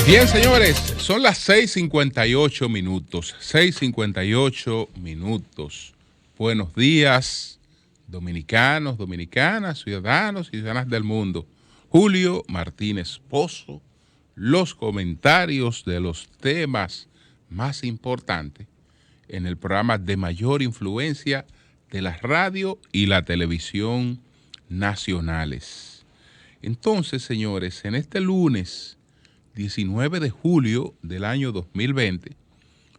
Bien, señores, son las 6:58 minutos. 6:58 minutos. Buenos días, dominicanos, dominicanas, ciudadanos y ciudadanas del mundo. Julio Martínez Pozo, los comentarios de los temas más importantes en el programa de mayor influencia de la radio y la televisión nacionales. Entonces, señores, en este lunes 19 de julio del año 2020.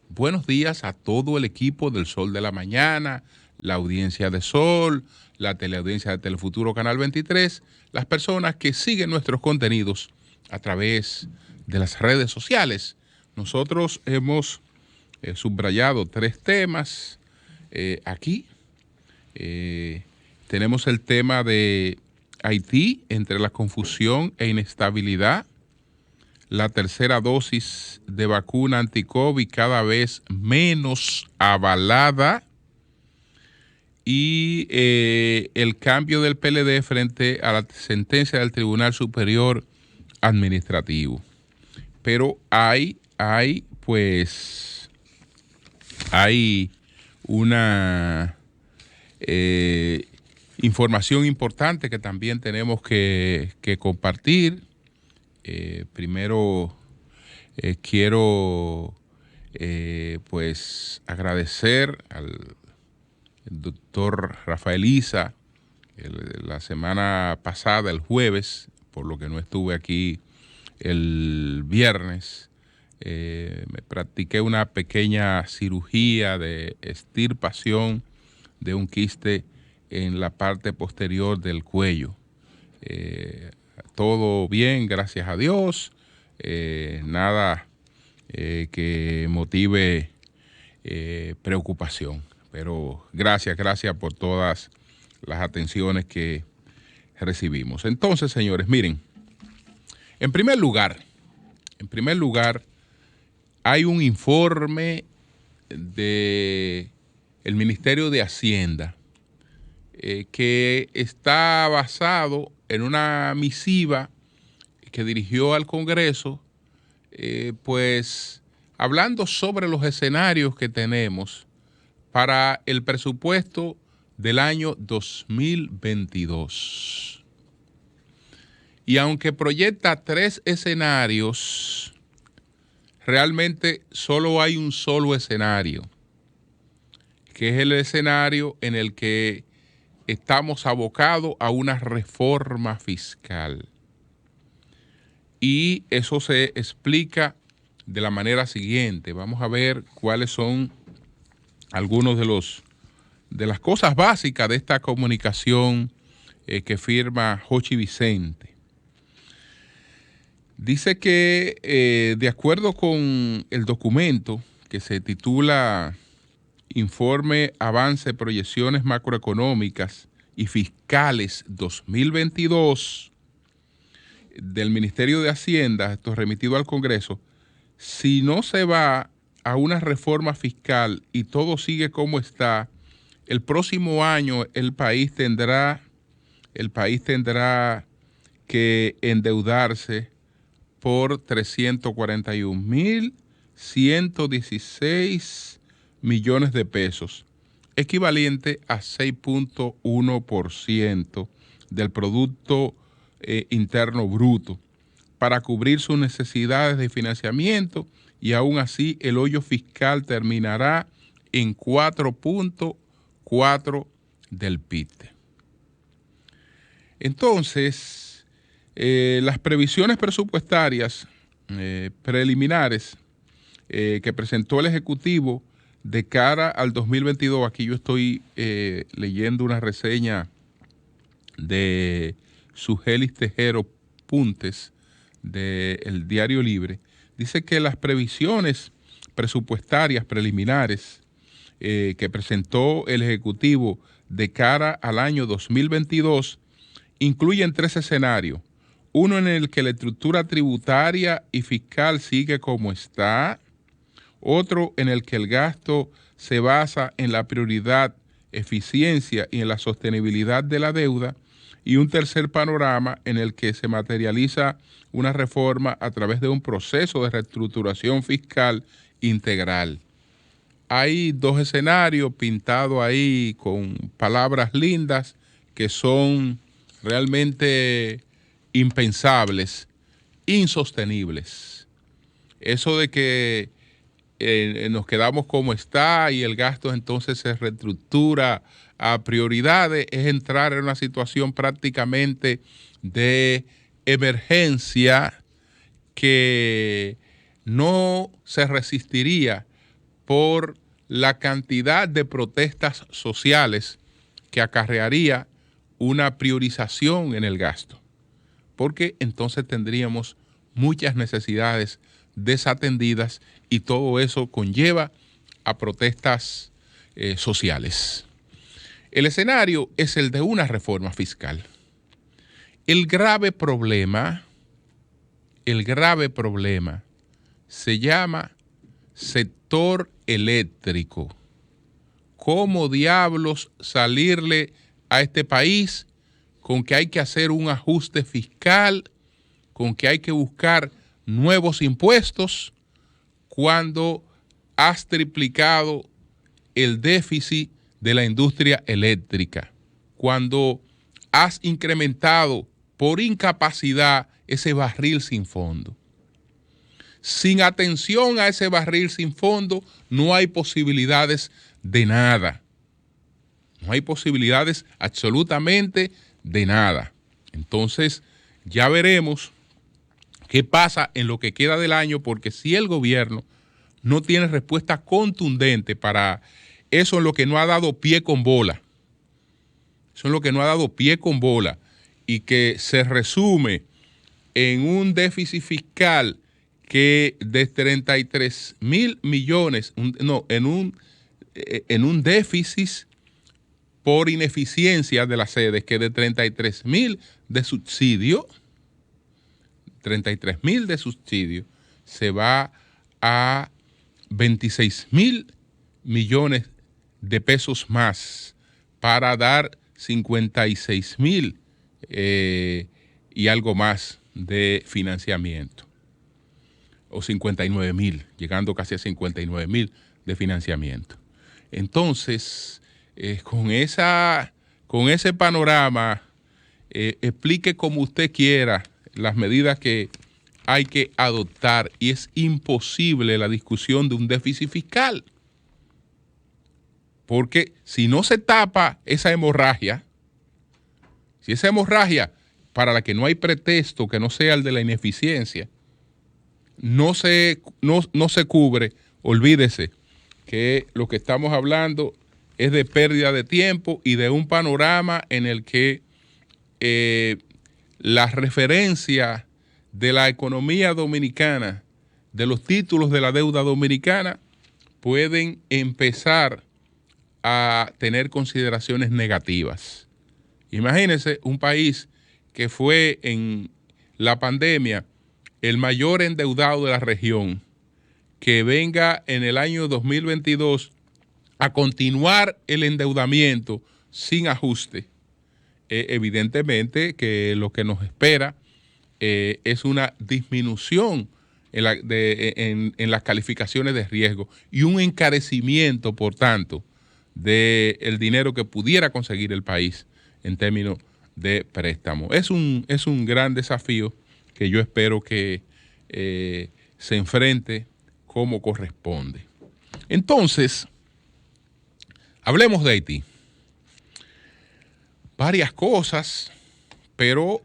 Buenos días a todo el equipo del Sol de la Mañana, la audiencia de Sol, la teleaudiencia de Telefuturo Canal 23, las personas que siguen nuestros contenidos a través de las redes sociales. Nosotros hemos subrayado 3 temas aquí. Tenemos el tema de Haití entre la confusión e inestabilidad. La tercera dosis de vacuna anti-COVID cada vez menos avalada y el cambio del PLD frente a la sentencia del Tribunal Superior Administrativo. Pero hay una información importante que también tenemos que compartir. Primero quiero pues agradecer al doctor Rafael Isa la semana pasada, el jueves, por lo que no estuve aquí el viernes. Me practiqué una pequeña cirugía de extirpación de un quiste en la parte posterior del cuello. Todo bien, gracias a Dios. Nada que motive preocupación. Pero gracias por todas las atenciones que recibimos. Entonces, señores, miren, en primer lugar, hay un informe del Ministerio de Hacienda que está basado en una misiva que dirigió al Congreso, pues hablando sobre los escenarios que tenemos para el presupuesto del año 2022. Y aunque proyecta 3 escenarios, realmente solo hay un solo escenario, que es el escenario en el que estamos abocados a una reforma fiscal. Y eso se explica de la manera siguiente. Vamos a ver cuáles son algunos de las cosas básicas de esta comunicación que firma Jochi Vicente. Dice que de acuerdo con el documento que se titula Informe Avance Proyecciones Macroeconómicas y Fiscales 2022 del Ministerio de Hacienda, esto remitido al Congreso, si no se va a una reforma fiscal y todo sigue como está, el próximo año el país tendrá que endeudarse por 341.116 millones de pesos, equivalente a 6.1% del Producto Interno Bruto, para cubrir sus necesidades de financiamiento, y aún así el hoyo fiscal terminará en 4.4% del PIB. Entonces, las previsiones presupuestarias preliminares que presentó el Ejecutivo de cara al 2022, aquí yo estoy leyendo una reseña de Sugelis Tejero Puntes del Diario Libre, dice que las previsiones presupuestarias preliminares que presentó el Ejecutivo de cara al año 2022 incluyen 3 escenarios. Uno en el que la estructura tributaria y fiscal sigue como está, otro en el que el gasto se basa en la prioridad, eficiencia y en la sostenibilidad de la deuda, y un tercer panorama en el que se materializa una reforma a través de un proceso de reestructuración fiscal integral. Hay dos escenarios pintados ahí con palabras lindas que son realmente impensables, insostenibles. Eso de que nos quedamos como está y el gasto entonces se reestructura a prioridades es entrar en una situación prácticamente de emergencia que no se resistiría por la cantidad de protestas sociales que acarrearía una priorización en el gasto, porque entonces tendríamos muchas necesidades desatendidas y todo eso conlleva a protestas sociales. El escenario es el de una reforma fiscal. El grave problema se llama sector eléctrico. ¿Cómo diablos salirle a este país con que hay que hacer un ajuste fiscal, con que hay que buscar nuevos impuestos cuando has triplicado el déficit de la industria eléctrica, cuando has incrementado por incapacidad ese barril sin fondo? Sin atención a ese barril sin fondo, no hay posibilidades de nada. No hay posibilidades absolutamente de nada. Entonces, ya veremos qué pasa en lo que queda del año, porque si el gobierno no tiene respuesta contundente para eso, en lo que no ha dado pie con bola, eso es lo que no ha dado pie con bola, y que se resume en un déficit fiscal que de 33,000 millones, en un déficit por ineficiencia de las sedes, que de 33,000 de subsidio, 33,000 de subsidio, se va a 26,000 millones de pesos más para dar 56,000 y algo más de financiamiento, o 59,000, llegando casi a 59,000 de financiamiento. Entonces, con ese panorama, explique como usted quiera las medidas que hay que adoptar, y es imposible la discusión de un déficit fiscal, porque si no se tapa esa hemorragia, si esa hemorragia para la que no hay pretexto que no sea el de la ineficiencia, no se cubre, olvídese que lo que estamos hablando es de pérdida de tiempo y de un panorama en el que la referencia de la economía dominicana, de los títulos de la deuda dominicana, pueden empezar a tener consideraciones negativas. Imagínense un país que fue en la pandemia el mayor endeudado de la región, que venga en el año 2022 a continuar el endeudamiento sin ajuste. Evidentemente que lo que nos espera es una disminución en las calificaciones de riesgo y un encarecimiento, por tanto, del dinero que pudiera conseguir el país en términos de préstamo. Es un gran desafío que yo espero que se enfrente como corresponde. Entonces, hablemos de Haití. Varias cosas, pero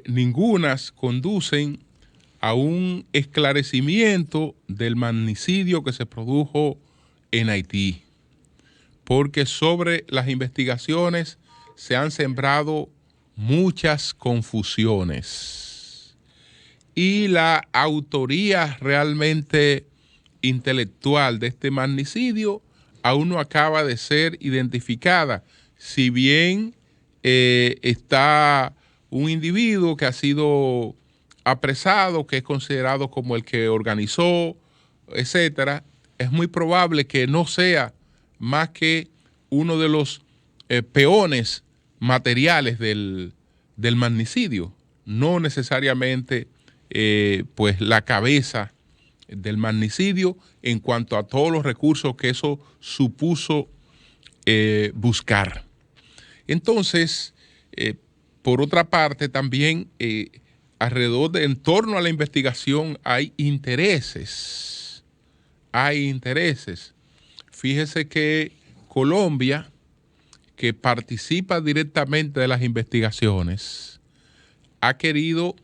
ningunas conducen a un esclarecimiento del magnicidio que se produjo en Haití, porque sobre las investigaciones se han sembrado muchas confusiones y la autoría realmente intelectual de este magnicidio aún no acaba de ser identificada, si bien está un individuo que ha sido apresado, que es considerado como el que organizó, etcétera. Es muy probable que no sea más que uno de los peones materiales del del magnicidio, no necesariamente pues la cabeza del magnicidio en cuanto a todos los recursos que eso supuso buscar. Entonces, por otra parte, también en torno a la investigación hay intereses. Hay intereses. Fíjese que Colombia, que participa directamente de las investigaciones, ha querido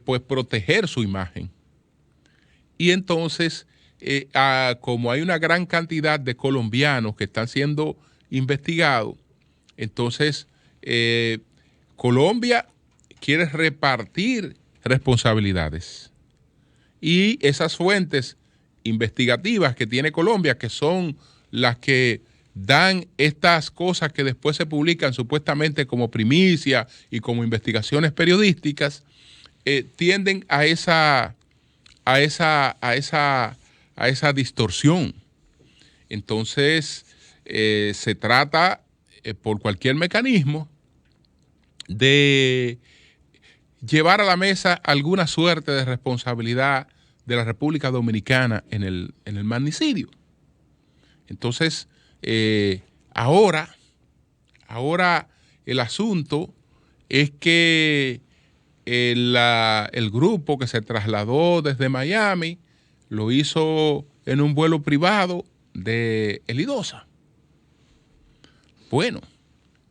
pues proteger su imagen. Y entonces, como hay una gran cantidad de colombianos que están siendo investigados, entonces Colombia quiere repartir responsabilidades. Y esas fuentes investigativas que tiene Colombia, que son las que dan estas cosas que después se publican supuestamente como primicia y como investigaciones periodísticas, tienden a esa distorsión. Entonces, se trata por cualquier mecanismo de llevar a la mesa alguna suerte de responsabilidad de la República Dominicana en el magnicidio. Entonces, ahora el asunto es que el grupo que se trasladó desde Miami lo hizo en un vuelo privado de Elidosa. Bueno,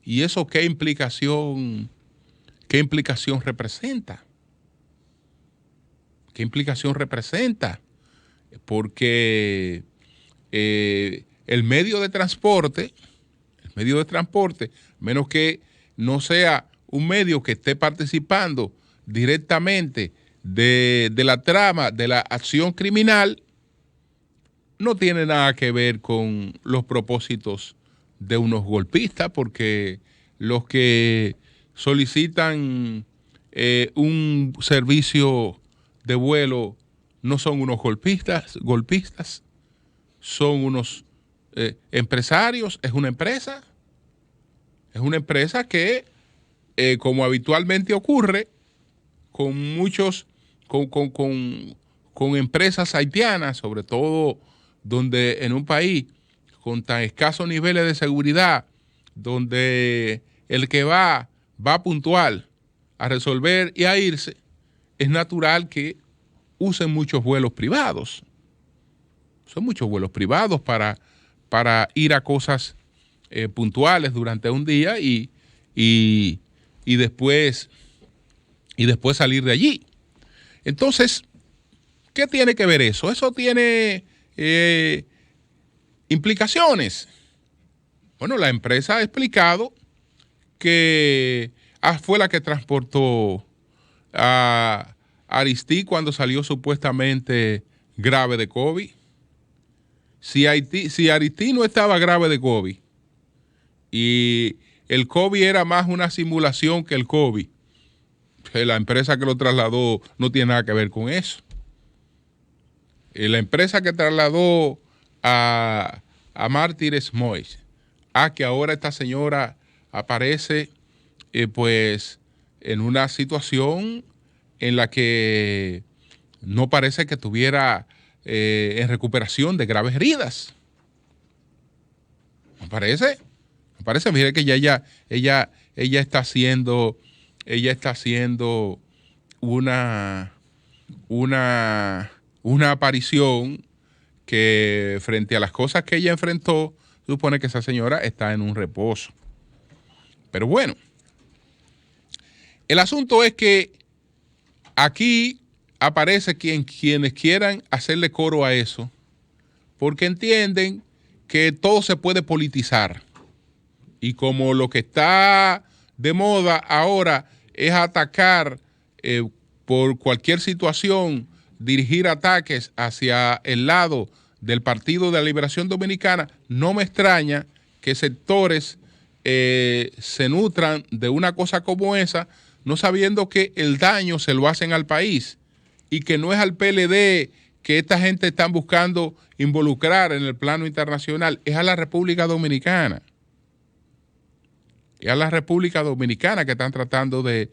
¿y eso qué implicación representa? ¿Qué implicación representa? Porque el medio de transporte, menos que no sea un medio que esté participando directamente de la trama de la acción criminal, no tiene nada que ver con los propósitos de unos golpistas, porque los que solicitan un servicio de vuelo no son unos golpistas, son unos empresarios, es una empresa que, como habitualmente ocurre con muchos, con empresas haitianas, sobre todo donde en un país con tan escasos niveles de seguridad, donde el que va puntual a resolver y a irse, es natural que usen muchos vuelos privados. Son muchos vuelos privados para ir a cosas puntuales durante un día y después salir de allí. Entonces, ¿qué tiene que ver eso? Eso tiene implicaciones. Bueno, la empresa ha explicado que fue la que transportó a Aristide cuando salió supuestamente grave de COVID. Si Aristide no estaba grave de COVID y el COVID era más una simulación que el COVID, la empresa que lo trasladó no tiene nada que ver con eso. La empresa que trasladó a Mártires Mois, que ahora esta señora aparece pues en una situación en la que no parece que estuviera en recuperación de graves heridas. Me parece, mire que ella está haciendo una aparición que, frente a las cosas que ella enfrentó, supone que esa señora está en un reposo. Pero bueno, el asunto es que aquí aparece quienes quieran hacerle coro a eso, porque entienden que todo se puede politizar. Y como lo que está de moda ahora es atacar por cualquier situación, dirigir ataques hacia el lado del Partido de la Liberación Dominicana, no me extraña que sectores se nutran de una cosa como esa, no sabiendo que el daño se lo hacen al país y que no es al PLD que esta gente está buscando involucrar en el plano internacional, es a la República Dominicana. y a la República Dominicana que están tratando de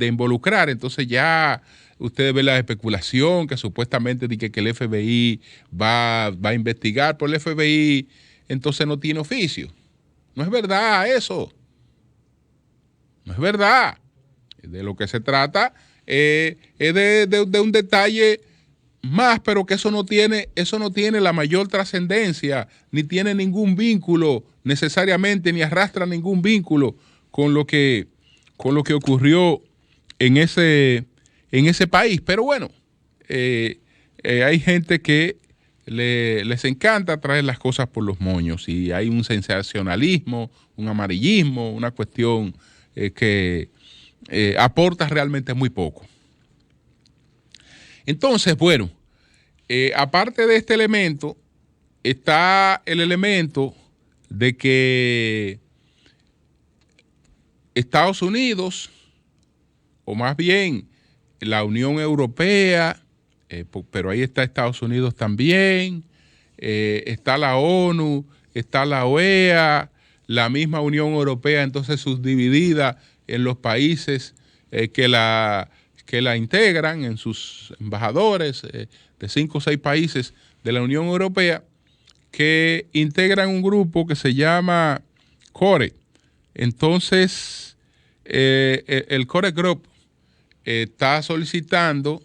involucrar. Entonces ya ustedes ven la especulación que supuestamente dice que el FBI va a investigar, por el FBI entonces no tiene oficio. No es verdad eso. No es verdad. De lo que se trata es de un detalle más, pero que eso no tiene la mayor trascendencia, ni tiene ningún vínculo necesariamente, ni arrastra ningún vínculo con lo que ocurrió en ese país. Pero bueno, hay gente que les encanta traer las cosas por los moños y hay un sensacionalismo, un amarillismo, una cuestión que aporta realmente muy poco. Entonces, bueno, aparte de este elemento, está el elemento de que Estados Unidos, o más bien la Unión Europea, pero ahí está Estados Unidos también, está la ONU, está la OEA, la misma Unión Europea, entonces subdividida en los países que la integran, en sus embajadores de 5 o 6 países de la Unión Europea, que integran un grupo que se llama CORE. Entonces, el CORE Group está solicitando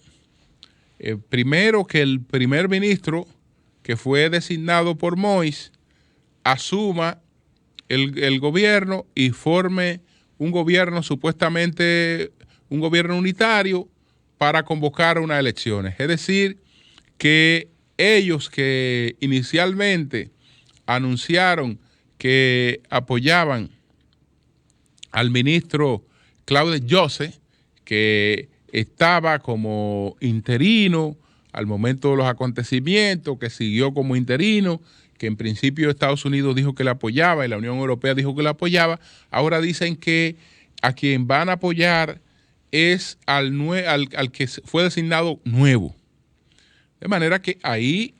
primero que el primer ministro que fue designado por Moïse asuma el gobierno y forme un gobierno, supuestamente un gobierno unitario, para convocar unas elecciones. Es decir, que ellos que inicialmente anunciaron que apoyaban al ministro Claude Joseph, que estaba como interino al momento de los acontecimientos, que siguió como interino, que en principio Estados Unidos dijo que le apoyaba y la Unión Europea dijo que le apoyaba. Ahora dicen que a quien van a apoyar es al que fue designado nuevo. De manera que ahí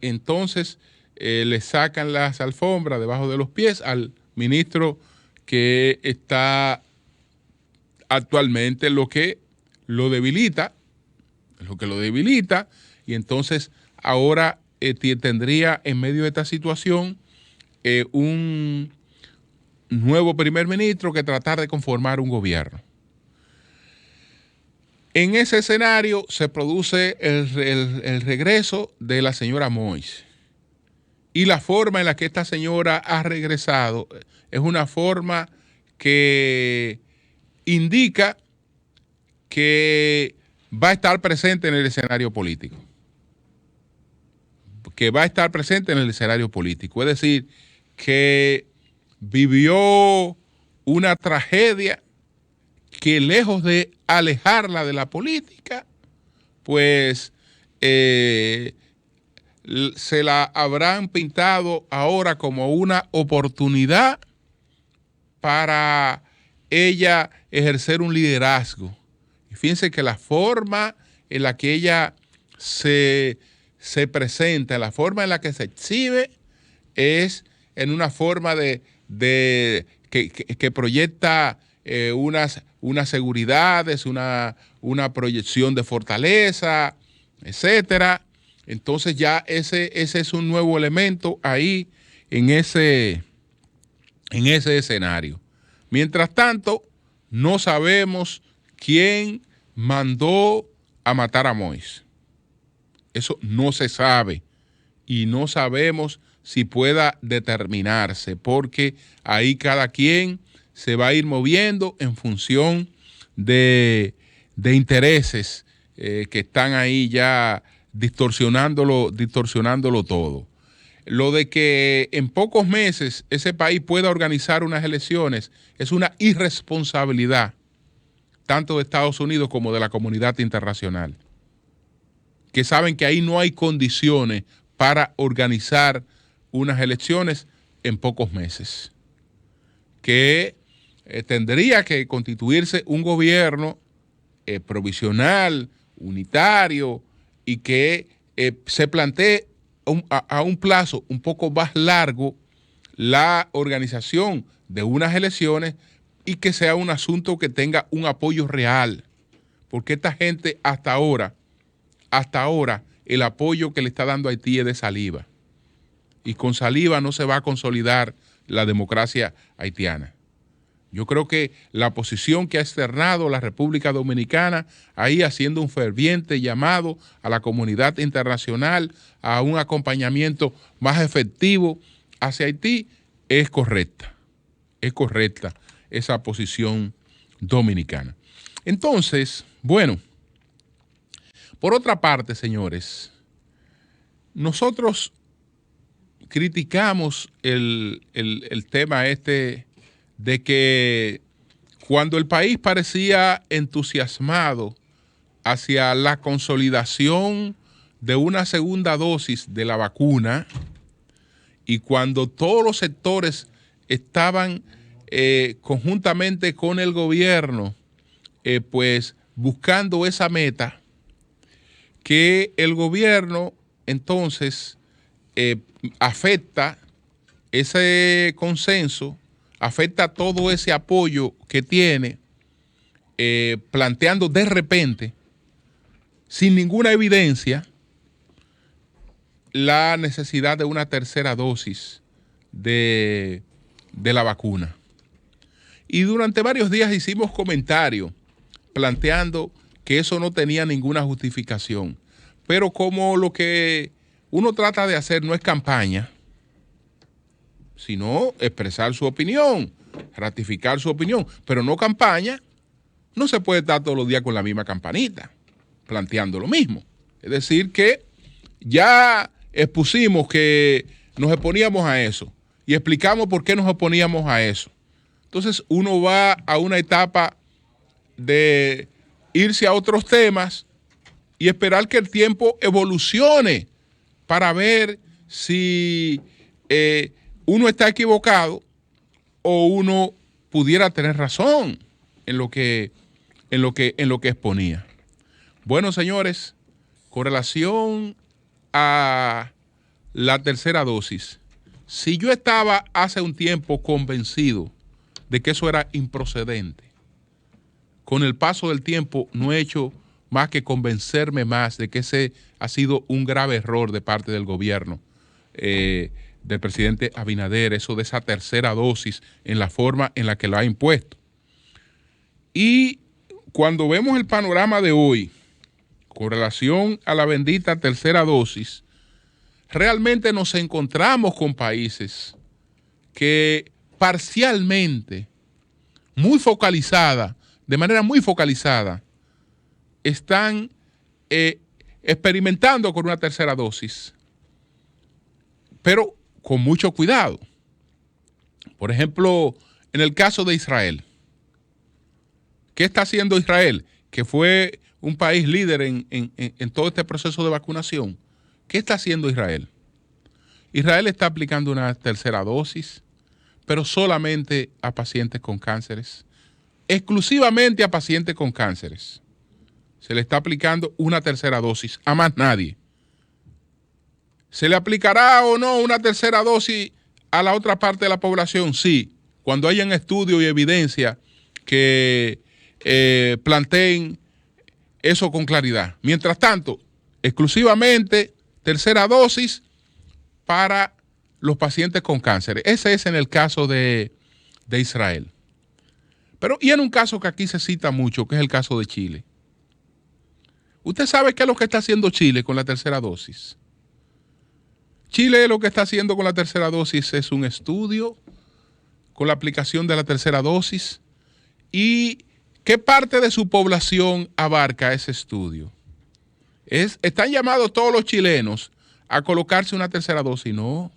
entonces le sacan las alfombras debajo de los pies al ministro que está actualmente, lo que lo debilita, y entonces ahora tendría en medio de esta situación un nuevo primer ministro que tratar de conformar un gobierno. En ese escenario se produce el regreso de la señora Moïse. Y la forma en la que esta señora ha regresado es una forma que indica que va a estar presente en el escenario político. Es decir, que vivió una tragedia que lejos de alejarla de la política, pues se la habrán pintado ahora como una oportunidad para ella ejercer un liderazgo. Y fíjense que la forma en la que ella se presenta, la forma en la que se exhibe, es en una forma que proyecta unas seguridades, una proyección de fortaleza, etcétera. Entonces ya ese es un nuevo elemento ahí en ese escenario. Mientras tanto, no sabemos quién mandó a matar a Moïse. Eso no se sabe y no sabemos si pueda determinarse, porque ahí cada quien se va a ir moviendo en función de intereses que están ahí ya distorsionándolo todo. Lo de que en pocos meses ese país pueda organizar unas elecciones es una irresponsabilidad tanto de Estados Unidos como de la comunidad internacional, que saben que ahí no hay condiciones para organizar unas elecciones en pocos meses, que tendría que constituirse un gobierno provisional, unitario, y que se plantee a un plazo un poco más largo la organización de unas elecciones y que sea un asunto que tenga un apoyo real. Porque esta gente hasta ahora, el apoyo que le está dando Haití es de saliva. Y con saliva no se va a consolidar la democracia haitiana. Yo creo que la posición que ha externado la República Dominicana, ahí haciendo un ferviente llamado a la comunidad internacional a un acompañamiento más efectivo hacia Haití, es correcta. Es correcta esa posición dominicana. Entonces, bueno, por otra parte, señores, nosotros criticamos el tema este de que cuando el país parecía entusiasmado hacia la consolidación de una segunda dosis de la vacuna y cuando todos los sectores estaban conjuntamente con el gobierno pues buscando esa meta, que el gobierno entonces afecta ese consenso, afecta todo ese apoyo que tiene, planteando de repente, sin ninguna evidencia, la necesidad de una tercera dosis de la vacuna. Y durante varios días hicimos comentarios planteando que eso no tenía ninguna justificación. Pero como lo que uno trata de hacer no es campaña, sino expresar su opinión, ratificar su opinión, pero no campaña, no se puede estar todos los días con la misma campanita, planteando lo mismo. Es decir, que ya expusimos que nos oponíamos a eso y explicamos por qué nos oponíamos a eso. Entonces uno va a una etapa de irse a otros temas y esperar que el tiempo evolucione para ver si uno está equivocado o uno pudiera tener razón en lo que exponía. Bueno, señores, con relación a la tercera dosis, si yo estaba hace un tiempo convencido de que eso era improcedente, con el paso del tiempo no he hecho más que convencerme más de que ese ha sido un grave error de parte del gobierno del presidente Abinader, eso de esa tercera dosis en la forma en la que lo ha impuesto. Y cuando vemos el panorama de hoy con relación a la bendita tercera dosis, realmente nos encontramos con países que parcialmente, de manera muy focalizada, están experimentando con una tercera dosis, pero con mucho cuidado. Por ejemplo, en el caso de Israel, ¿qué está haciendo Israel? Que fue un país líder en todo este proceso de vacunación. ¿Qué está haciendo Israel? Israel está aplicando una tercera dosis, pero solamente a pacientes con cánceres, exclusivamente a pacientes con cánceres. Se le está aplicando una tercera dosis, a más nadie. ¿Se le aplicará o no una tercera dosis a la otra parte de la población? Sí, cuando hayan estudios y evidencia que planteen eso con claridad. Mientras tanto, exclusivamente tercera dosis para los pacientes con cáncer. Ese es en el caso de Israel. Pero y en un caso que aquí se cita mucho, que es el caso de Chile. ¿Usted sabe qué es lo que está haciendo Chile con la tercera dosis? Chile lo que está haciendo con la tercera dosis es un estudio con la aplicación de la tercera dosis. ¿Y qué parte de su población abarca ese estudio? ¿Están llamados todos los chilenos a colocarse una tercera dosis? No.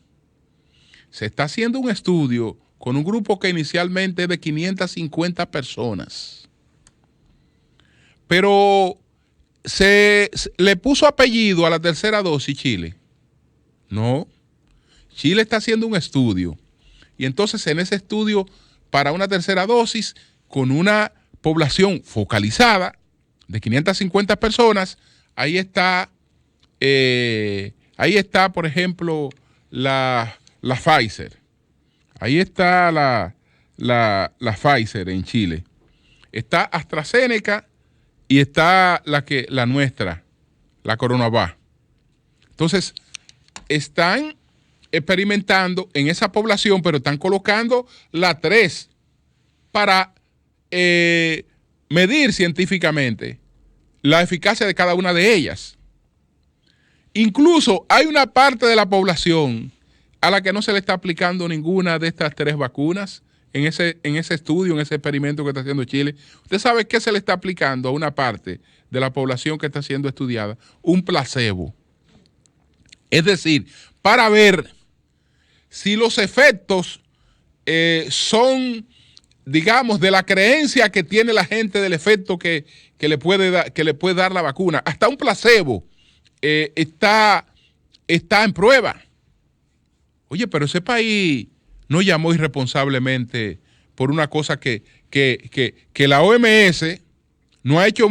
Se está haciendo un estudio con un grupo que inicialmente es de 550 personas. Pero ¿se le puso apellido a la tercera dosis Chile? No. Chile está haciendo un estudio. Y entonces en ese estudio, para una tercera dosis, con una población focalizada de 550 personas, ahí está, por ejemplo, la Pfizer. Ahí está la Pfizer en Chile. Está AstraZeneca y está la nuestra, la CoronaVac. Entonces, están experimentando en esa población, pero están colocando la 3 para medir científicamente la eficacia de cada una de ellas. Incluso hay una parte de la población a la que no se le está aplicando ninguna de estas 3 vacunas en ese estudio, en ese experimento que está haciendo Chile. ¿Usted sabe qué se le está aplicando a una parte de la población que está siendo estudiada? Un placebo. Es decir, para ver si los efectos son, digamos, de la creencia que tiene la gente del efecto que le puede dar la vacuna. Hasta un placebo está en prueba. Oye, pero ese país no llamó irresponsablemente por una cosa que la OMS no ha hecho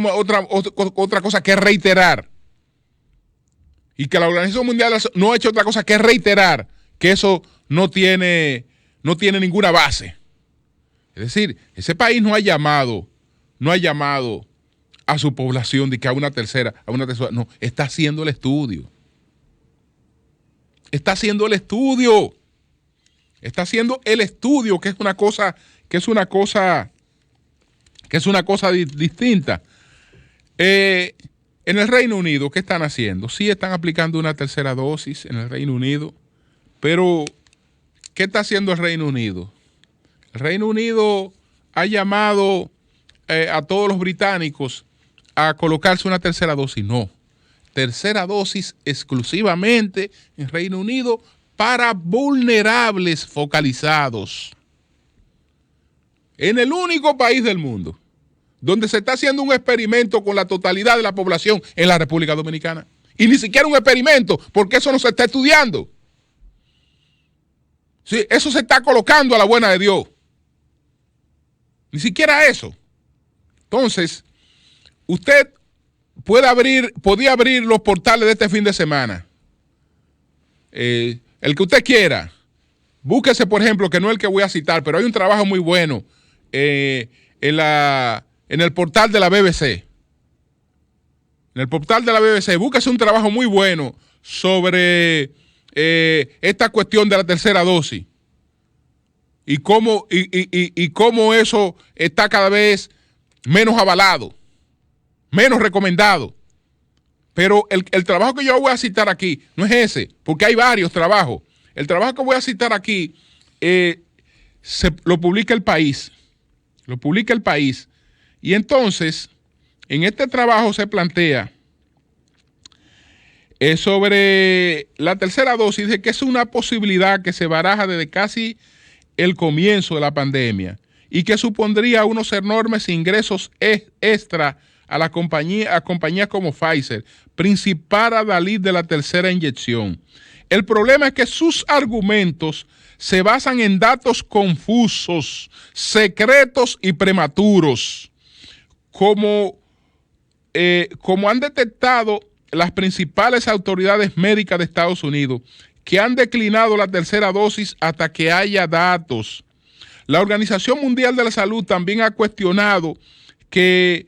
otra cosa que reiterar. Y que la Organización Mundial no ha hecho otra cosa que reiterar que eso no tiene ninguna base. Es decir, ese país no ha llamado a su población de que a una tercera, no, está haciendo el estudio. Está haciendo el estudio, que es una cosa distinta. En el Reino Unido, ¿qué están haciendo? Sí están aplicando una tercera dosis en el Reino Unido, pero ¿qué está haciendo el Reino Unido? El Reino Unido ha llamado a todos los británicos a colocarse una tercera dosis. No, tercera dosis exclusivamente en Reino Unido para vulnerables focalizados. En el único país del mundo donde se está haciendo un experimento con la totalidad de la población en la República Dominicana. Y ni siquiera un experimento, porque eso no se está estudiando. Sí, eso se está colocando a la buena de Dios. Ni siquiera eso. Entonces, usted podía abrir los portales de este fin de semana. El que usted quiera. Búsquese, por ejemplo, que no es el que voy a citar, pero hay un trabajo muy bueno en el portal de la BBC. En el portal de la BBC, búsquese un trabajo muy bueno sobre esta cuestión de la tercera dosis y cómo eso está cada vez menos avalado, menos recomendado. Pero el trabajo que yo voy a citar aquí no es ese, porque hay varios trabajos. El trabajo que voy a citar aquí lo publica El País. Lo publica El País. Y entonces, en este trabajo se plantea sobre la tercera dosis, de que es una posibilidad que se baraja desde casi el comienzo de la pandemia y que supondría unos enormes ingresos extra a compañías como Pfizer, principal adalid de la tercera inyección. El problema es que sus argumentos se basan en datos confusos, secretos y prematuros, como han detectado las principales autoridades médicas de Estados Unidos, que han declinado la tercera dosis hasta que haya datos. La Organización Mundial de la Salud también ha cuestionado que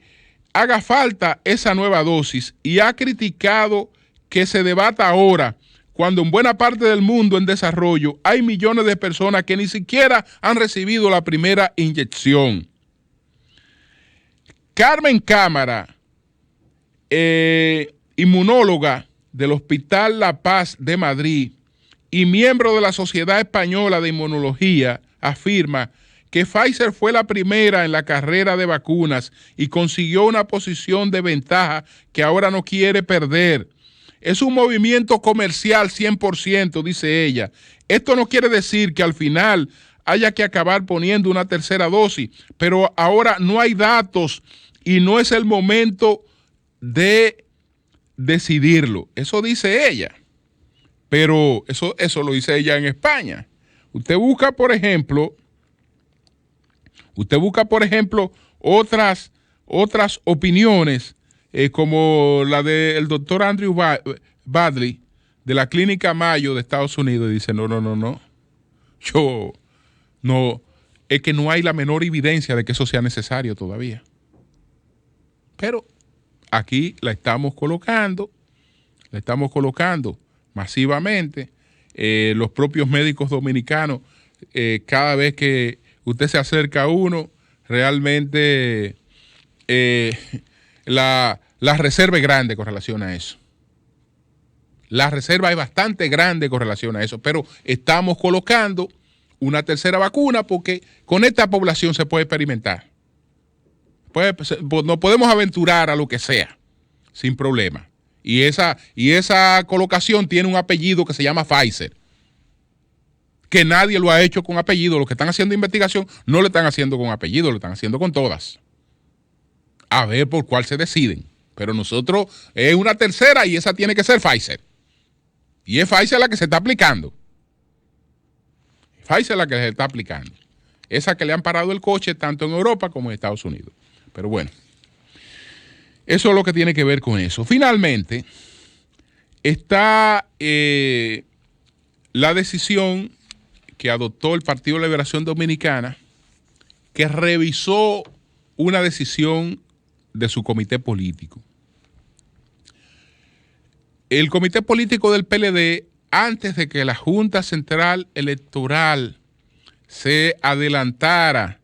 haga falta esa nueva dosis y ha criticado que se debata ahora, cuando en buena parte del mundo en desarrollo hay millones de personas que ni siquiera han recibido la primera inyección. Carmen Cámara, inmunóloga del Hospital La Paz de Madrid y miembro de la Sociedad Española de Inmunología, afirma que Pfizer fue la primera en la carrera de vacunas y consiguió una posición de ventaja que ahora no quiere perder. Es un movimiento comercial 100%, dice ella. Esto no quiere decir que al final haya que acabar poniendo una tercera dosis, pero ahora no hay datos y no es el momento de decidirlo. Eso dice ella, pero eso lo dice ella en España. Usted busca, por ejemplo, otras opiniones, como la del doctor Andrew Badley, de la Clínica Mayo de Estados Unidos, y dice, no. no, es que no hay la menor evidencia de que eso sea necesario todavía. Pero aquí la estamos colocando masivamente. Los propios médicos dominicanos, cada vez que usted se acerca a uno, realmente la reserva es grande con relación a eso. La reserva es bastante grande con relación a eso, pero estamos colocando una tercera vacuna porque con esta población se puede experimentar. Nos podemos aventurar a lo que sea, sin problema. Y esa colocación tiene un apellido que se llama Pfizer, que nadie lo ha hecho con apellido. Los que están haciendo investigación no lo están haciendo con apellido, lo están haciendo con todas. A ver por cuál se deciden. Pero nosotros es una tercera y esa tiene que ser Pfizer. Y es Pfizer la que se está aplicando. Pfizer la que se está aplicando. Esa que le han parado el coche tanto en Europa como en Estados Unidos. Pero bueno, eso es lo que tiene que ver con eso. Finalmente, está la decisión que adoptó el Partido de Liberación Dominicana, que revisó una decisión de su comité político. El comité político del PLD, antes de que la Junta Central Electoral se adelantara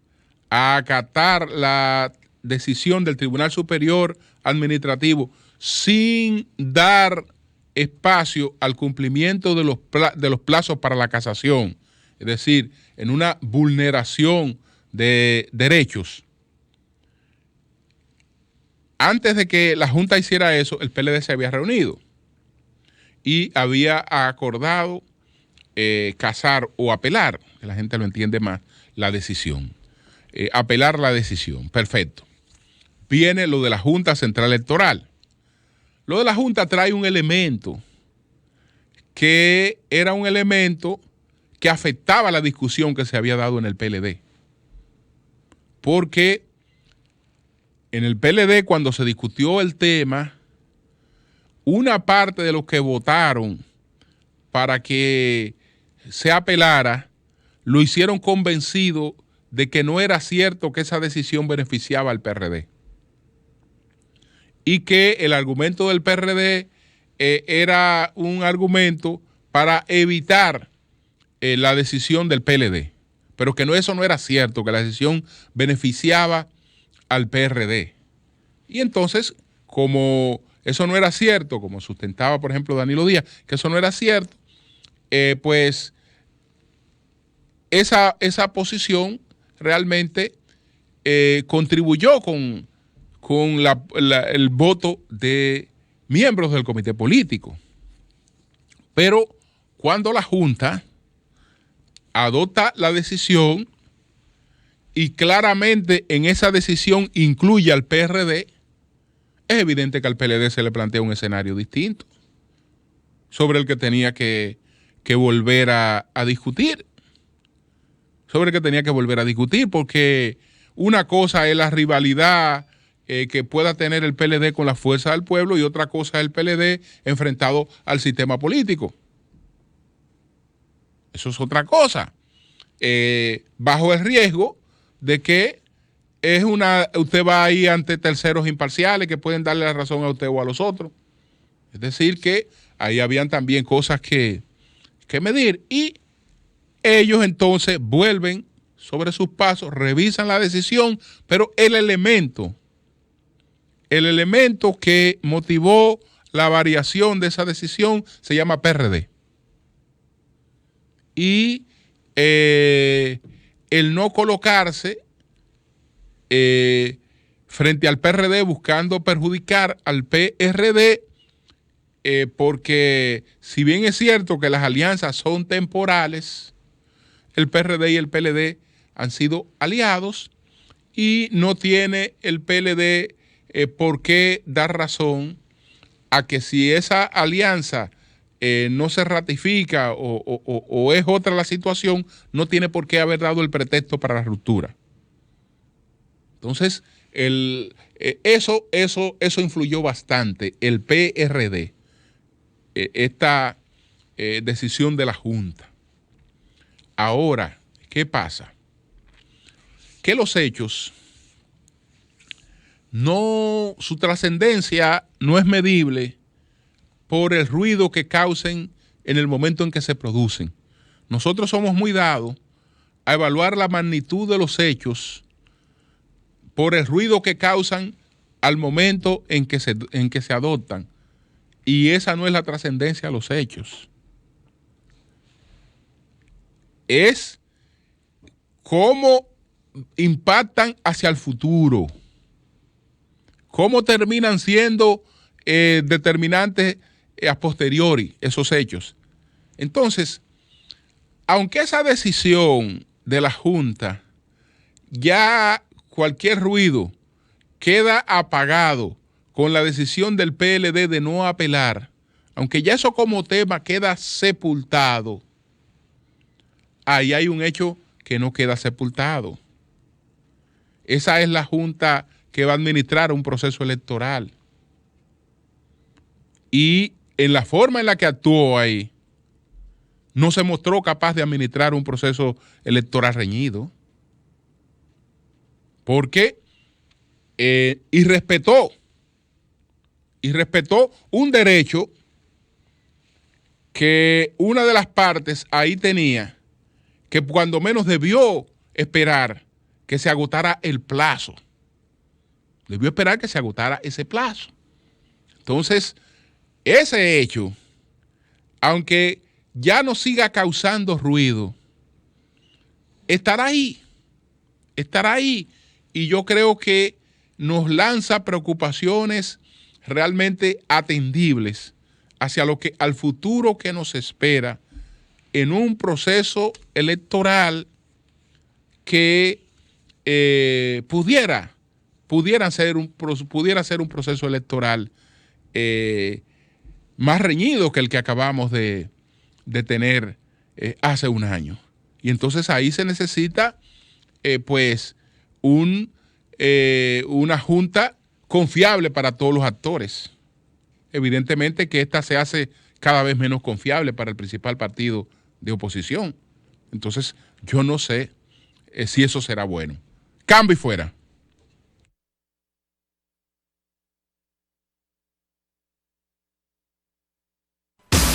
a acatar la decisión del Tribunal Superior Administrativo sin dar espacio al cumplimiento de los plazos para la casación, es decir, en una vulneración de derechos. Antes de que la Junta hiciera eso, el PLD se había reunido y había acordado casar o apelar, que la gente lo entiende más, la decisión. Apelar la decisión, perfecto. Viene lo de la Junta Central Electoral. Lo de la Junta trae un elemento que era un elemento que afectaba la discusión que se había dado en el PLD. Porque en el PLD, cuando se discutió el tema, una parte de los que votaron para que se apelara, lo hicieron convencido de que no era cierto que esa decisión beneficiaba al PRD. Y que el argumento del PRD era un argumento para evitar la decisión del PLD. Pero que eso no era cierto, que la decisión beneficiaba al PRD. Y entonces, como eso no era cierto, como sustentaba, por ejemplo, Danilo Díaz, que eso no era cierto, pues esa posición realmente contribuyó con el voto de miembros del comité político. Pero cuando la Junta adopta la decisión y claramente en esa decisión incluye al PRD, es evidente que al PLD se le plantea un escenario distinto sobre el que tenía que volver a discutir. Sobre el que tenía que volver a discutir, porque una cosa es la rivalidad que pueda tener el PLD con la fuerza del pueblo y otra cosa es el PLD enfrentado al sistema político. Eso es otra cosa. Bajo el riesgo de que usted va ahí ante terceros imparciales que pueden darle la razón a usted o a los otros. Es decir, que ahí habían también cosas que medir. Y ellos entonces vuelven sobre sus pasos, revisan la decisión, pero el elemento que motivó la variación de esa decisión se llama PRD. Y el no colocarse frente al PRD buscando perjudicar al PRD, porque si bien es cierto que las alianzas son temporales, el PRD y el PLD han sido aliados y no tiene el PLD por qué dar razón a que si esa alianza no se ratifica o es otra la situación, no tiene por qué haber dado el pretexto para la ruptura. Entonces, eso influyó bastante, el PRD, esta decisión de la Junta. Ahora, ¿qué pasa? que los hechos, su trascendencia no es medible por el ruido que causen en el momento en que se producen. Nosotros somos muy dados a evaluar la magnitud de los hechos por el ruido que causan al momento en que se adoptan. Y esa no es la trascendencia de los hechos. Es cómo impactan hacia el futuro, cómo terminan siendo determinantes a posteriori esos hechos. Entonces, aunque esa decisión de la Junta, ya cualquier ruido queda apagado con la decisión del PLD de no apelar, aunque ya eso como tema queda sepultado, ahí hay un hecho que no queda sepultado. Esa es la Junta que va a administrar un proceso electoral. Y en la forma en la que actuó ahí, no se mostró capaz de administrar un proceso electoral reñido. Porque irrespetó un derecho que una de las partes ahí tenía, que cuando menos debió esperar que se agotara el plazo. Debió esperar que se agotara ese plazo. Entonces, ese hecho, aunque ya no siga causando ruido, estará ahí. Y yo creo que nos lanza preocupaciones realmente atendibles hacia al futuro que nos espera en un proceso electoral que pudiera ser un proceso electoral más reñido que el que acabamos de tener hace un año. Y entonces ahí se necesita una junta confiable para todos los actores. Evidentemente que esta se hace cada vez menos confiable para el principal partido de oposición. Entonces yo no sé si eso será bueno. Cambio y fuera.